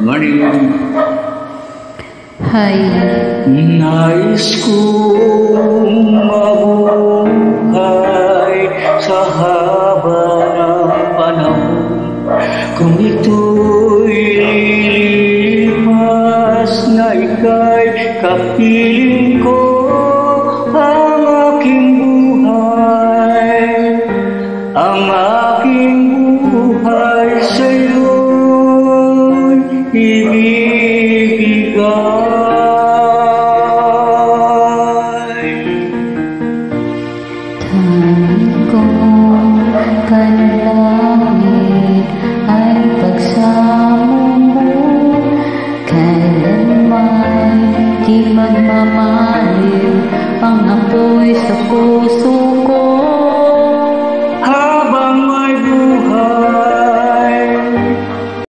Morning. Hi. Nais kong mabuhay sa haba ng panahon. Kung ito'y lilipas na ika'y kapiling